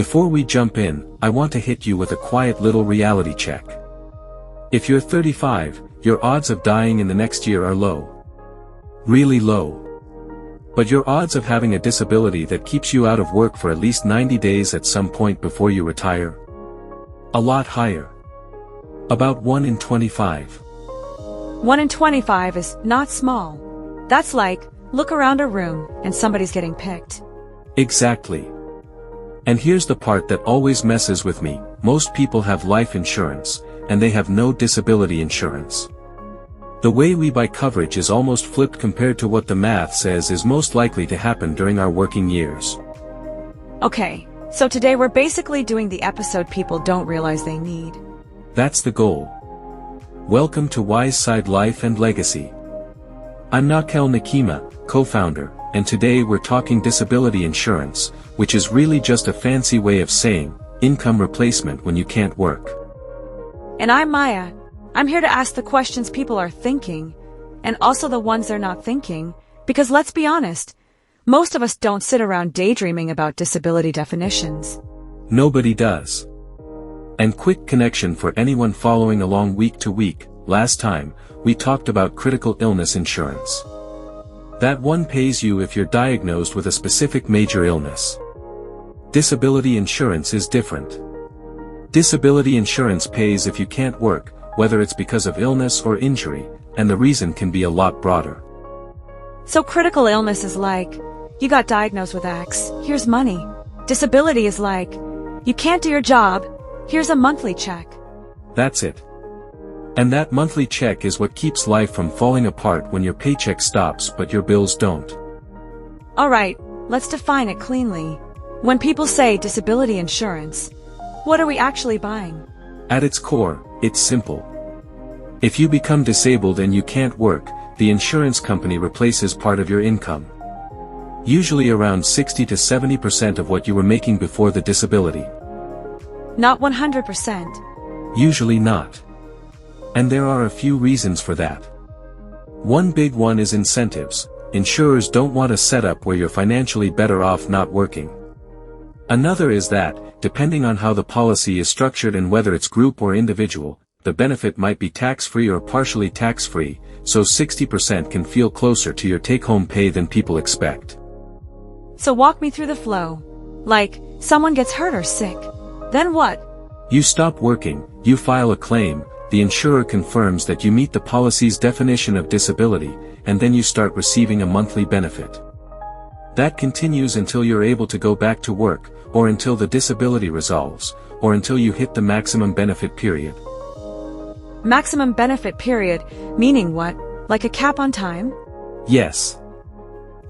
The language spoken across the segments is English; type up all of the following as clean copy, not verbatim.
Before we jump in, I want to hit you with a quiet little reality check. If you're 35, your odds of dying in the next year are low. Really low. But your odds of having a disability that keeps you out of work for at least 90 days at some point before you retire? A lot higher. About 1 in 25. 1 in 25 is not small. That's like, look around a room and somebody's getting picked. Exactly. And here's the part that always messes with me: most people have life insurance, and they have no disability insurance. The way we buy coverage is almost flipped compared to what the math says is most likely to happen during our working years. Okay, so today we're basically doing the episode people don't realize they need. That's the goal. Welcome to Wiseside Life and Legacy. I'm Nakel Nakima, co-founder, and today we're talking disability insurance, which is really just a fancy way of saying income replacement when you can't work. And I'm Maya. I'm here to ask the questions people are thinking, and also the ones they're not thinking, because let's be honest, most of us don't sit around daydreaming about disability definitions. Nobody does. And quick connection for anyone following along week to week: last time, we talked about critical illness insurance. That one pays you if you're diagnosed with a specific major illness. Disability insurance is different. Disability insurance pays if you can't work, whether it's because of illness or injury, and the reason can be a lot broader. So critical illness is like, you got diagnosed with X, here's money. Disability is like, you can't do your job, here's a monthly check. That's it. And that monthly check is what keeps life from falling apart when your paycheck stops but your bills don't. Alright, let's define it cleanly. When people say disability insurance, what are we actually buying? At its core, it's simple. If you become disabled and you can't work, the insurance company replaces part of your income. Usually around 60 to 70% of what you were making before the disability. Not 100%. Usually not. And there are a few reasons for that. One big one is incentives. Insurers don't want a setup where you're financially better off not working. Another is that, depending on how the policy is structured and whether it's group or individual, the benefit might be tax-free or partially tax-free, so 60% can feel closer to your take-home pay than people expect. So walk me through the flow. Like, someone gets hurt or sick. Then what? You stop working, you file a claim, the insurer confirms that you meet the policy's definition of disability, and then you start receiving a monthly benefit. That continues until you're able to go back to work, or until the disability resolves, or until you hit the maximum benefit period. Maximum benefit period, meaning what? Like a cap on time? Yes.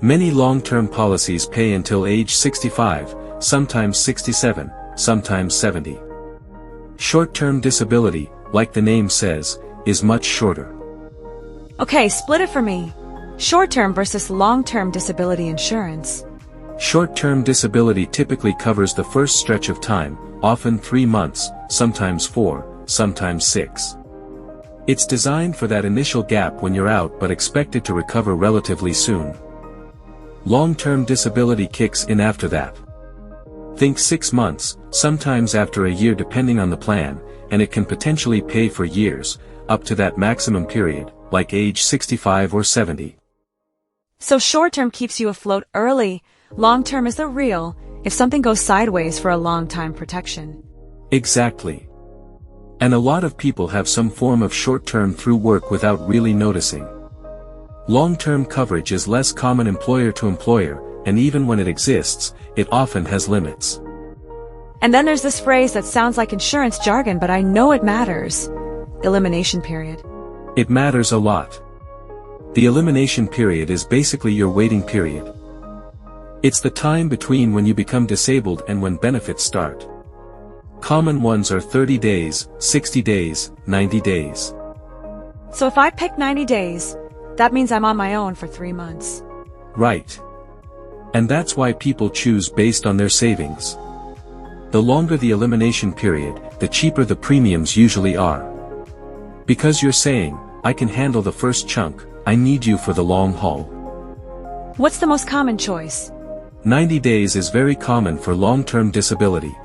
Many long-term policies pay until age 65, sometimes 67, sometimes 70. Short-term disability, like the name says, is much shorter. Okay, split it for me. Short-term versus long-term disability insurance. Short-term disability typically covers the first stretch of time, often 3 months, sometimes 4, sometimes 6. It's designed for that initial gap when you're out but expected to recover relatively soon. Long-term disability kicks in after that. Think 6 months, sometimes after a year depending on the plan, and it can potentially pay for years, up to that maximum period, like age 65 or 70. So short-term keeps you afloat early, long-term is the real, if something goes sideways for a long-time protection. Exactly. And a lot of people have some form of short-term through work without really noticing. Long-term coverage is less common employer to employer, and even when it exists, it often has limits. And then there's this phrase that sounds like insurance jargon, but I know it matters. Elimination period. It matters a lot. The elimination period is basically your waiting period. It's the time between when you become disabled and when benefits start. Common ones are 30 days, 60 days, 90 days. So if I pick 90 days, that means I'm on my own for 3 months. Right. And that's why people choose based on their savings. The longer the elimination period, the cheaper the premiums usually are. Because you're saying, I can handle the first chunk, I need you for the long haul. What's the most common choice? 90 days is very common for long-term disability.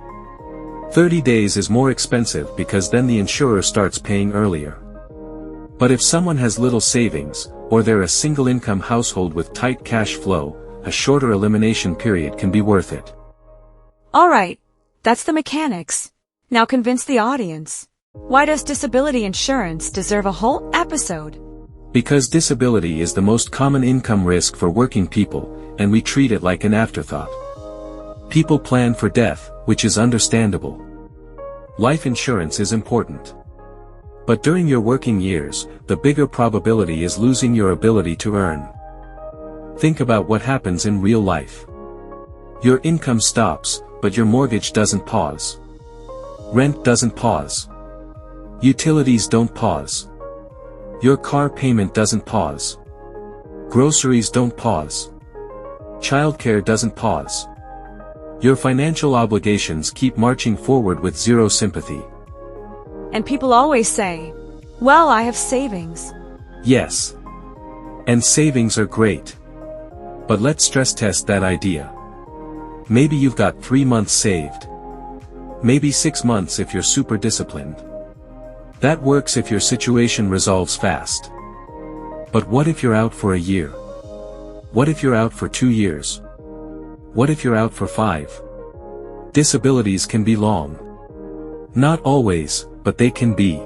30 days is more expensive because then the insurer starts paying earlier. But if someone has little savings, or they're a single-income household with tight cash flow, a shorter elimination period can be worth it. Alright, that's the mechanics. Now convince the audience. Why does disability insurance deserve a whole episode? Because disability is the most common income risk for working people, and we treat it like an afterthought. People plan for death, which is understandable. Life insurance is important. But during your working years, the bigger probability is losing your ability to earn. Think about what happens in real life. Your income stops, but your mortgage doesn't pause. Rent doesn't pause. Utilities don't pause. Your car payment doesn't pause. Groceries don't pause. Childcare doesn't pause. Your financial obligations keep marching forward with zero sympathy. And people always say, well, I have savings. Yes. And savings are great. But let's stress test that idea. Maybe you've got 3 months saved. Maybe 6 months if you're super disciplined. That works if your situation resolves fast. But what if you're out for a year? What if you're out for 2 years? What if you're out for 5? Disabilities can be long. Not always, but they can be.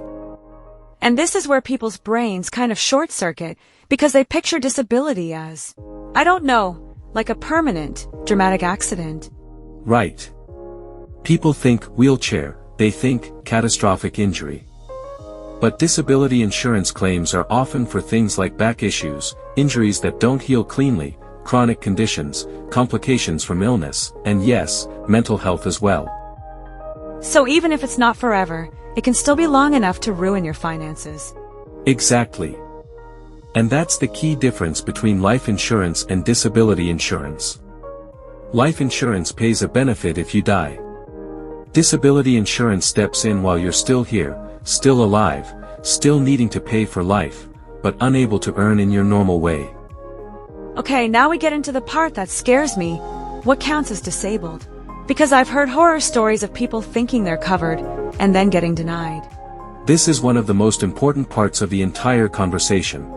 And this is where people's brains kind of short-circuit, because they picture disability as, I don't know, like a permanent, dramatic accident. Right. People think wheelchair, they think catastrophic injury. But disability insurance claims are often for things like back issues, injuries that don't heal cleanly, chronic conditions, complications from illness, and yes, mental health as well. So even if it's not forever, it can still be long enough to ruin your finances. Exactly. And that's the key difference between life insurance and disability insurance. Life insurance pays a benefit if you die. Disability insurance steps in while you're still here, still alive, still needing to pay for life, but unable to earn in your normal way. Okay, now we get into the part that scares me. What counts as disabled? Because I've heard horror stories of people thinking they're covered, and then getting denied. This is one of the most important parts of the entire conversation.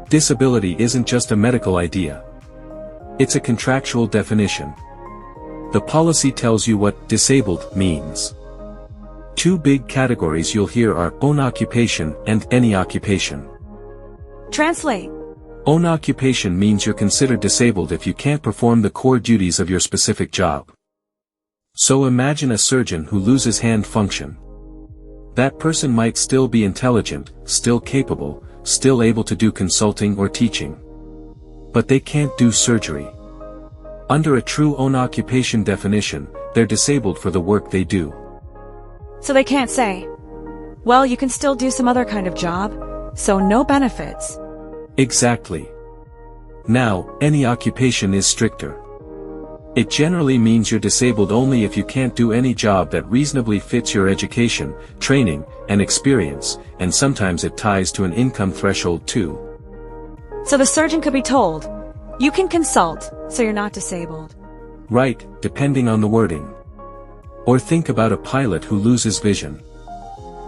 Disability isn't just a medical idea. It's a contractual definition. The policy tells you what disabled means. 2 big categories you'll hear are own occupation and any occupation. Translate. Own occupation means you're considered disabled if you can't perform the core duties of your specific job. So imagine a surgeon who loses hand function. That person might still be intelligent, still capable, still able to do consulting or teaching. But they can't do surgery. Under a true own occupation definition, they're disabled for the work they do. So they can't say, well, you can still do some other kind of job, so no benefits. Exactly. Now, any occupation is stricter. It generally means you're disabled only if you can't do any job that reasonably fits your education, training, and experience, and sometimes it ties to an income threshold too. So the surgeon could be told, you can consult, so you're not disabled. Right, depending on the wording. Or think about a pilot who loses vision.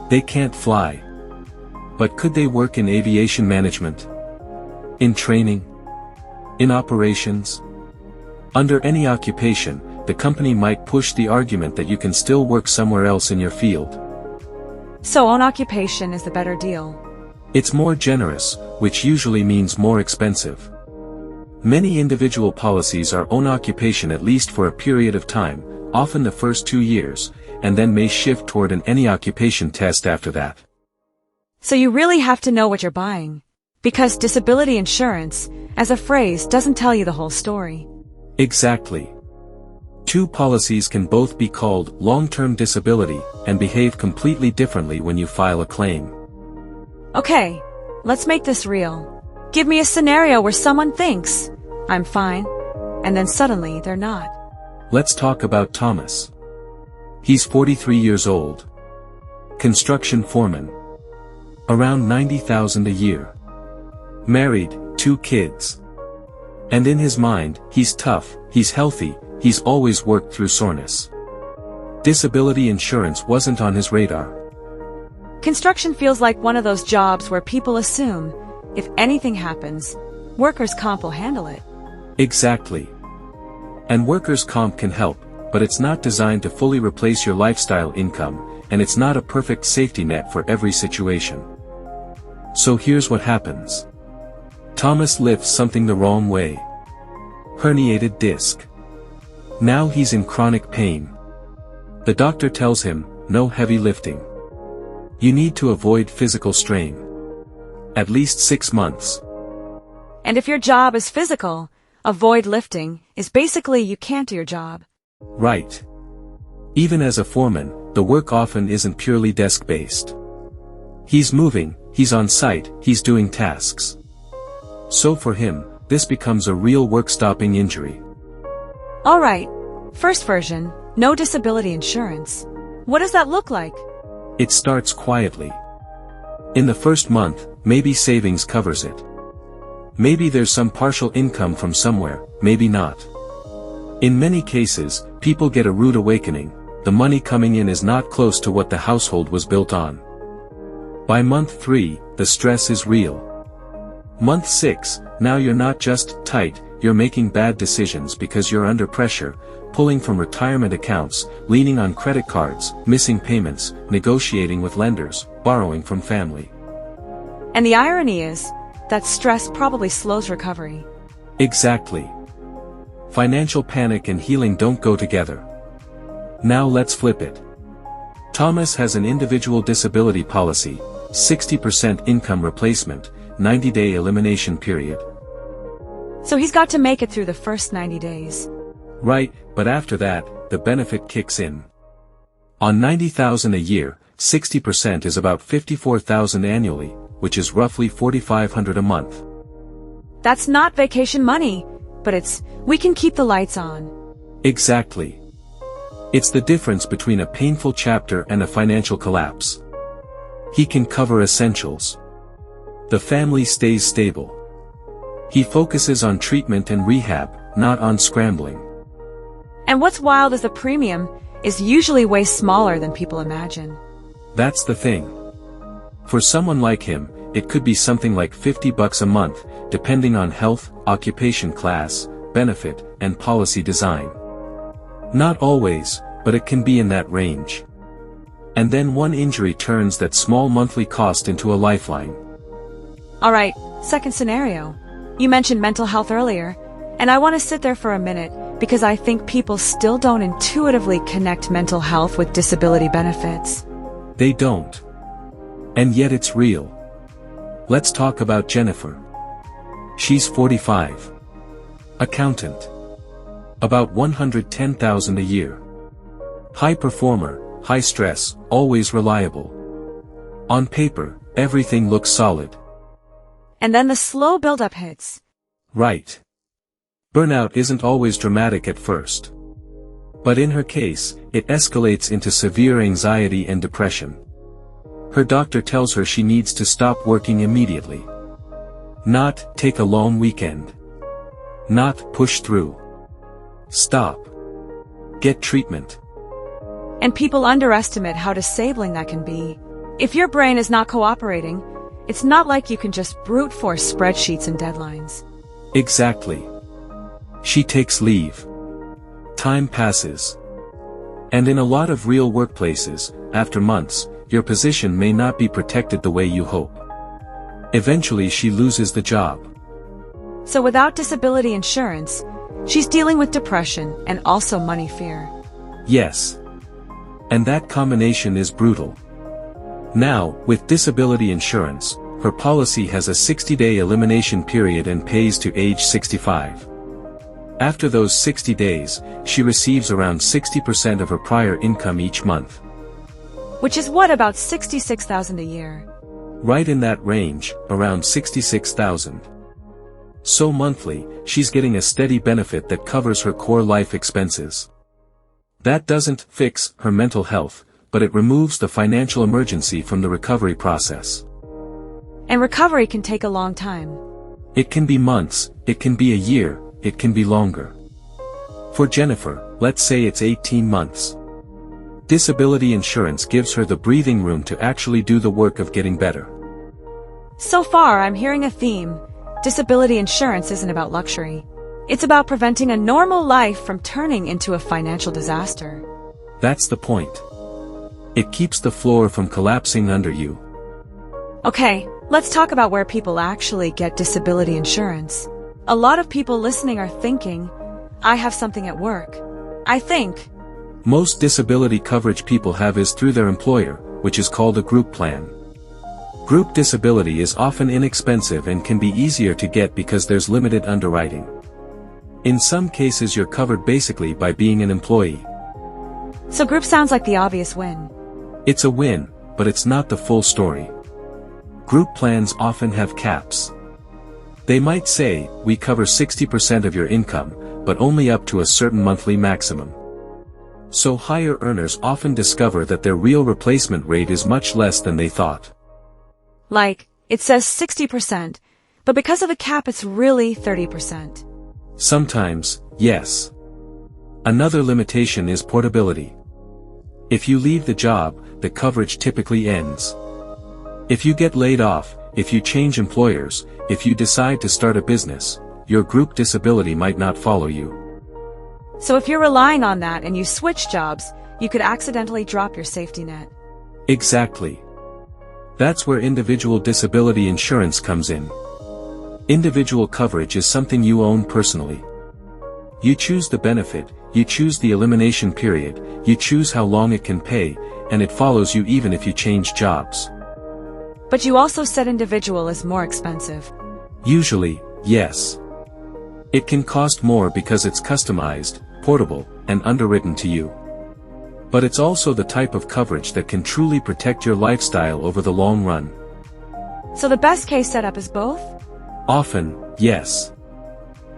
They can't fly. But could they work in aviation management? In training? In operations? Under any occupation, the company might push the argument that you can still work somewhere else in your field. So own occupation is the better deal. It's more generous, which usually means more expensive. Many individual policies are own occupation at least for a period of time, often the first 2 years, and then may shift toward an any occupation test after that. So you really have to know what you're buying. Because disability insurance, as a phrase, doesn't tell you the whole story. Exactly. 2 policies can both be called long-term disability, and behave completely differently when you file a claim. Okay, let's make this real. Give me a scenario where someone thinks, I'm fine, and then suddenly they're not. Let's talk about Thomas. He's 43 years old. Construction foreman. Around $90,000 a year. Married, 2 kids. And in his mind, he's tough, he's healthy, he's always worked through soreness. Disability insurance wasn't on his radar. Construction feels like one of those jobs where people assume, if anything happens, workers' comp will handle it. Exactly. And workers' comp can help, but it's not designed to fully replace your lifestyle income, and it's not a perfect safety net for every situation. So here's what happens. Thomas lifts something the wrong way. Herniated disc. Now he's in chronic pain. The doctor tells him, no heavy lifting. You need to avoid physical strain. At least 6 months. And if your job is physical, avoid lifting is basically you can't do your job. Right. Even as a foreman, the work often isn't purely desk-based. He's moving, he's on site, he's doing tasks. So for him, this becomes a real work-stopping injury. Alright, first version, no disability insurance. What does that look like? It starts quietly. In the first month, maybe savings covers it. Maybe there's some partial income from somewhere, maybe not. In many cases, people get a rude awakening. The money coming in is not close to what the household was built on. By month 3, the stress is real. Month 6, now you're not just tight, you're making bad decisions because you're under pressure, pulling from retirement accounts, leaning on credit cards, missing payments, negotiating with lenders, borrowing from family. And the irony is, that stress probably slows recovery. Exactly. Financial panic and healing don't go together. Now let's flip it. Thomas has an individual disability policy, 60% income replacement, 90-day elimination period. So he's got to make it through the first 90 days. Right, but after that, the benefit kicks in. On $90,000 a year, 60% is about $54,000 annually, which is roughly $4,500 a month. That's not vacation money, but we can keep the lights on. Exactly. It's the difference between a painful chapter and a financial collapse. He can cover essentials. The family stays stable. He focuses on treatment and rehab, not on scrambling. And what's wild is the premium is usually way smaller than people imagine. That's the thing. For someone like him, it could be something like $50 a month, depending on health, occupation class, benefit, and policy design. Not always, but it can be in that range. And then one injury turns that small monthly cost into a lifeline. Alright, second scenario. You mentioned mental health earlier, and I want to sit there for a minute because I think people still don't intuitively connect mental health with disability benefits. They don't. And yet it's real. Let's talk about Jennifer. She's 45. Accountant. About $110,000 a year. High performer, high stress, always reliable. On paper, everything looks solid. And then the slow build-up hits. Right. Burnout isn't always dramatic at first. But in her case, it escalates into severe anxiety and depression. Her doctor tells her she needs to stop working immediately. Not take a long weekend. Not push through. Stop. Get treatment. And people underestimate how disabling that can be. If your brain is not cooperating, it's not like you can just brute force spreadsheets and deadlines. Exactly. She takes leave. Time passes. And in a lot of real workplaces, after months, your position may not be protected the way you hope. Eventually she loses the job. So without disability insurance, she's dealing with depression and also money fear. Yes. And that combination is brutal. Now, with disability insurance, her policy has a 60-day elimination period and pays to age 65. After those 60 days, she receives around 60% of her prior income each month. Which is what, about $66,000 a year? Right in that range, around $66,000. So monthly, she's getting a steady benefit that covers her core life expenses. That doesn't fix her mental health, but it removes the financial emergency from the recovery process. And recovery can take a long time. It can be months, it can be a year, it can be longer. For Jennifer, let's say it's 18 months. Disability insurance gives her the breathing room to actually do the work of getting better. So far, I'm hearing a theme. Disability insurance isn't about luxury. It's about preventing a normal life from turning into a financial disaster. That's the point. It keeps the floor from collapsing under you. Okay, let's talk about where people actually get disability insurance. A lot of people listening are thinking, I have something at work. I think. Most disability coverage people have is through their employer, which is called a group plan. Group disability is often inexpensive and can be easier to get because there's limited underwriting. In some cases you're covered basically by being an employee. So group sounds like the obvious win. It's a win, but it's not the full story. Group plans often have caps. They might say, we cover 60% of your income, but only up to a certain monthly maximum. So higher earners often discover that their real replacement rate is much less than they thought. Like, it says 60%, but because of the cap it's really 30%. Sometimes, yes. Another limitation is portability. If you leave the job, the coverage typically ends. If you get laid off, if you change employers, if you decide to start a business, your group disability might not follow you. So if you're relying on that and you switch jobs, you could accidentally drop your safety net. Exactly. That's where individual disability insurance comes in. Individual coverage is something you own personally. You choose the benefit, you choose the elimination period, you choose how long it can pay, and it follows you even if you change jobs. But you also said individual is more expensive. Usually, yes. It can cost more because it's customized, portable, and underwritten to you. But it's also the type of coverage that can truly protect your lifestyle over the long run. So the best case setup is both? Often, yes.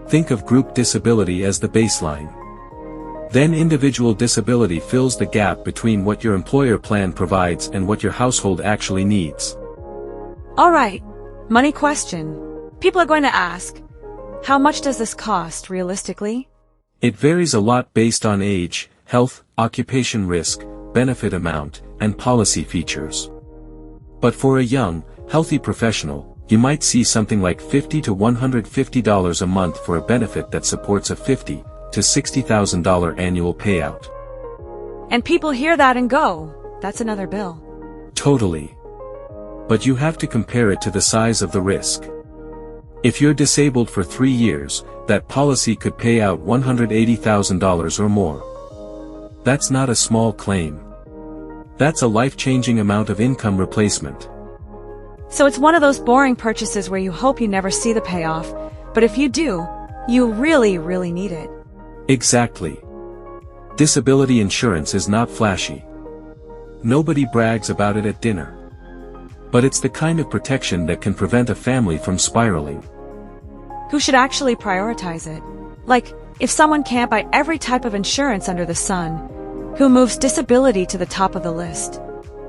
Think of group disability as the baseline. Then individual disability fills the gap between what your employer plan provides and what your household actually needs. Alright, money question. People are going to ask, how much does this cost realistically? It varies a lot based on age, health, occupation risk, benefit amount, and policy features. But for a young, healthy professional, you might see something like $50 to $150 a month for a benefit that supports a $50,000 to $60,000 annual payout. And people hear that and go, that's another bill. Totally. But you have to compare it to the size of the risk. If you're disabled for 3 years, that policy could pay out $180,000 or more. That's not a small claim. That's a life-changing amount of income replacement. So it's one of those boring purchases where you hope you never see the payoff, but if you do, you really, really need it. Exactly. Disability insurance is not flashy. Nobody brags about it at dinner. But it's the kind of protection that can prevent a family from spiraling. Who should actually prioritize it? Like, if someone can't buy every type of insurance under the sun, who moves disability to the top of the list?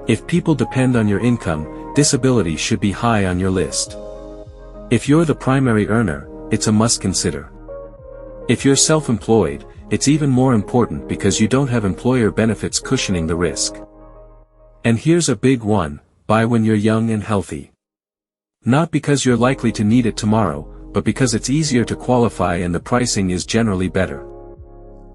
If people depend on your income, disability should be high on your list. If you're the primary earner, it's a must consider. If you're self-employed, it's even more important because you don't have employer benefits cushioning the risk. And here's a big one. Buy when you're young and healthy. Not because you're likely to need it tomorrow, but because it's easier to qualify and the pricing is generally better.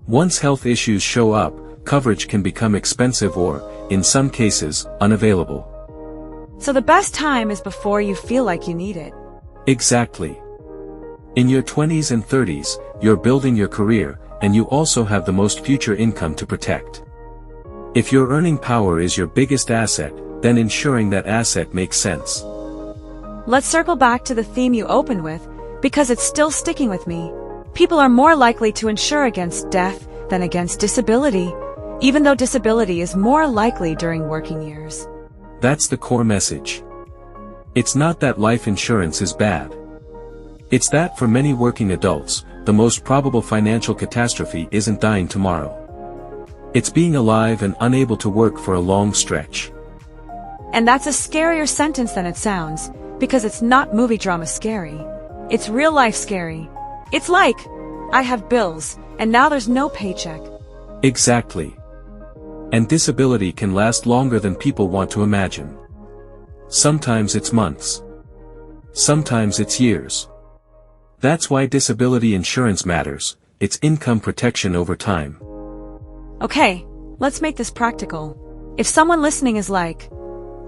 Once health issues show up, coverage can become expensive or, in some cases, unavailable. So the best time is before you feel like you need it. Exactly. In your 20s and 30s, you're building your career, and you also have the most future income to protect. If your earning power is your biggest asset, then ensuring that asset makes sense. Let's circle back to the theme you opened with, because it's still sticking with me. People are more likely to insure against death than against disability, even though disability is more likely during working years. That's the core message. It's not that life insurance is bad. It's that for many working adults, the most probable financial catastrophe isn't dying tomorrow. It's being alive and unable to work for a long stretch. And that's a scarier sentence than it sounds, because it's not movie drama scary. It's real life scary. It's like, I have bills, and now there's no paycheck. Exactly. And disability can last longer than people want to imagine. Sometimes it's months. Sometimes it's years. That's why disability insurance matters. It's income protection over time. Okay, let's make this practical. If someone listening is like,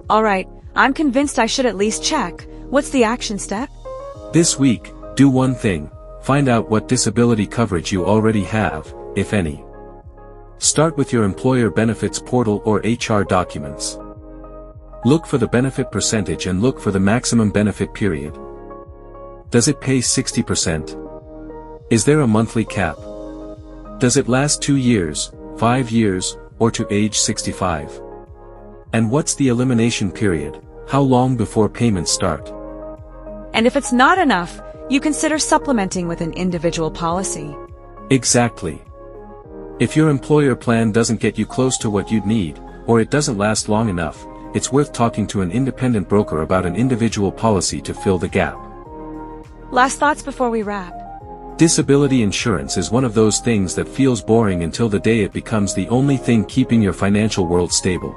alright, I'm convinced I should at least check, what's the action step? This week, do one thing. Find out what disability coverage you already have, if any. Start with your employer benefits portal or HR documents. Look for the benefit percentage and look for the maximum benefit period. Does it pay 60%? Is there a monthly cap? Does it last 2 years, 5 years, or to age 65? And what's the elimination period? How long before payments start? And if it's not enough, you consider supplementing with an individual policy. Exactly. If your employer plan doesn't get you close to what you'd need, or it doesn't last long enough, it's worth talking to an independent broker about an individual policy to fill the gap. Last thoughts before we wrap. Disability insurance is one of those things that feels boring until the day it becomes the only thing keeping your financial world stable.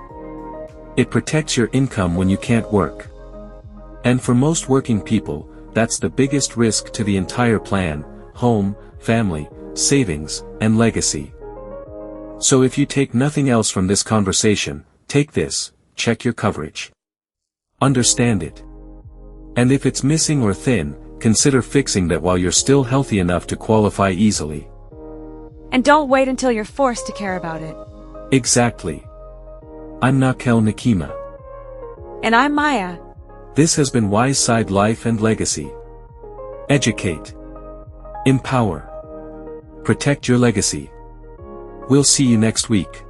It protects your income when you can't work. And for most working people, that's the biggest risk to the entire plan: home, family, savings, and legacy. So if you take nothing else from this conversation, take this: check your coverage. Understand it. And if it's missing or thin, consider fixing that while you're still healthy enough to qualify easily. And don't wait until you're forced to care about it. Exactly. I'm Nakel Nakima. And I'm Maya. This has been Wiseside Life and Legacy. Educate. Empower. Protect your legacy. We'll see you next week.